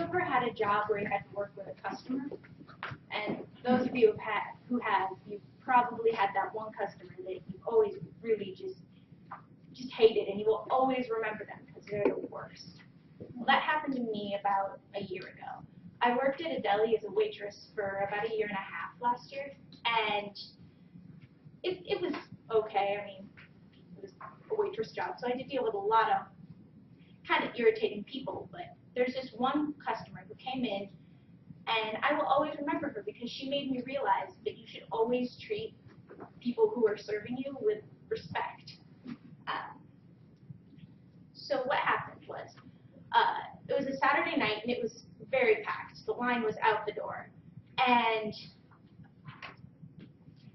ever had a job where you had to work with a customer? And those of you who have, you've probably had that one customer that you always really just hated, and you will always remember them because they're the worst. Well, that happened to me about a year ago. I worked at a deli as a waitress for about a year and a half last year, and it was okay. I mean, it was a waitress job, so I had to deal with a lot of kind of irritating people, but there's this one customer who came in, and I will always remember her because she made me realize that you should always treat people who are serving you with respect. So what happened was, it was a Saturday night, and it was very packed. The line was out the door, and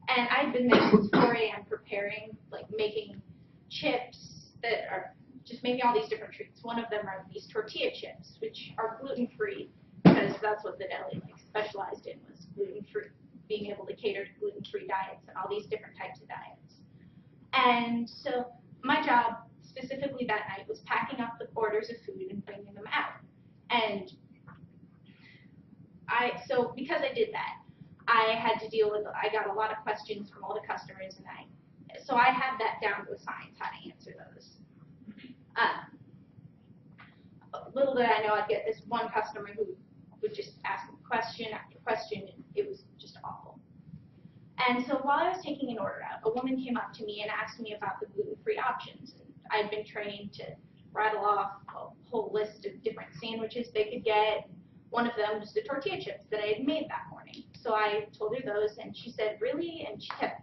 I'd been there since 4 a.m. preparing, like making chips that are just making all these different treats. One of them are these tortilla chips, which are gluten-free, because that's what the deli specialized in, was gluten-free, being able to cater to gluten-free diets and all these different types of diets. And so my job specifically that night was packing up the orders of food and bringing them out. And so because I did that, I had to deal with, I got a lot of questions from all the customers, and so I had that down to a science, how to answer those. Little did I know I'd get this one customer who would just ask me question after question, and it was just awful. And so while I was taking an order out, a woman came up to me and asked me about the gluten-free options. And I'd been trained to rattle off a whole list of different sandwiches they could get. One of them was the tortilla chips that I had made that morning. So I told her those, and she said, really? And she kept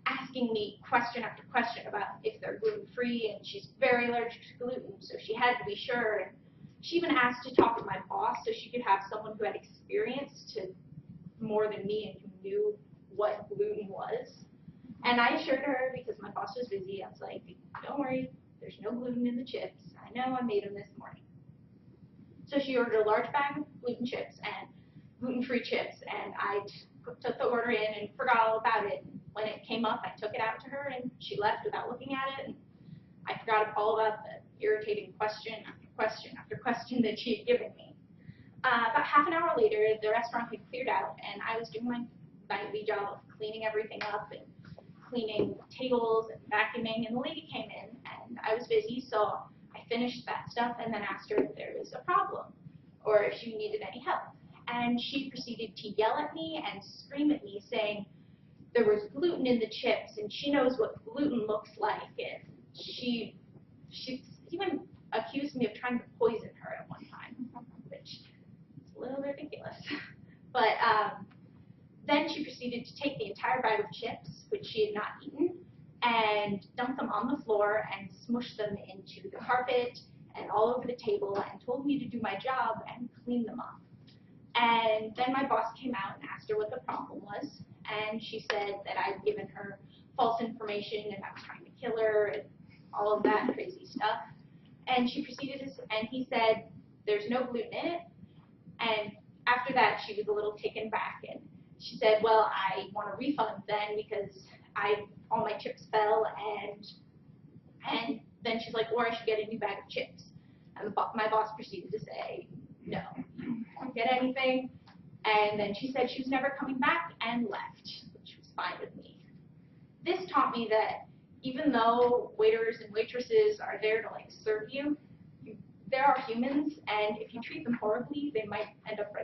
asking me question after question about if they're gluten-free, and she's very allergic to gluten, so she had to be sure. And she even asked to talk to my boss so she could have someone who had experience to more than me and who knew what gluten was. And I assured her, because my boss was busy, I was like, don't worry, there's no gluten in the chips. I know, I made them this morning. So she ordered a large bag of gluten chips and gluten-free chips, and I took the order in and forgot all about it. When it came up, I took it out to her, and she left without looking at it, and I forgot all about the irritating question after question after question that she had given me. About half an hour later, the restaurant had cleared out, and I was doing my nightly job of cleaning everything up and cleaning tables and vacuuming, and the lady came in, and I was busy, so I finished that stuff and then asked her if there was a problem or if she needed any help. And she proceeded to yell at me and scream at me, saying there was gluten in the chips, and she knows what gluten looks like. And she even accused me of trying to poison her at one time, which is a little ridiculous. But then she proceeded to take the entire bag of chips, which she had not eaten, and dump them on the floor and smush them into the carpet and all over the table, and told me to do my job and clean them up. And then my boss came out and asked her what the problem was, and she said that I'd given her false information and I was trying to kill her and all of that crazy stuff. And she proceeded to, and he said, there's no gluten in it. And after that, she was a little taken back, and she said, well, I want a refund then because all my chips fell, and then she's like, or I should get a new bag of chips. And my boss proceeded to say, no, you won't get anything. And then she said she was never coming back and left, which was fine with me. This taught me that even though waiters and waitresses are there to serve you, there are humans, and if you treat them horribly, they might end up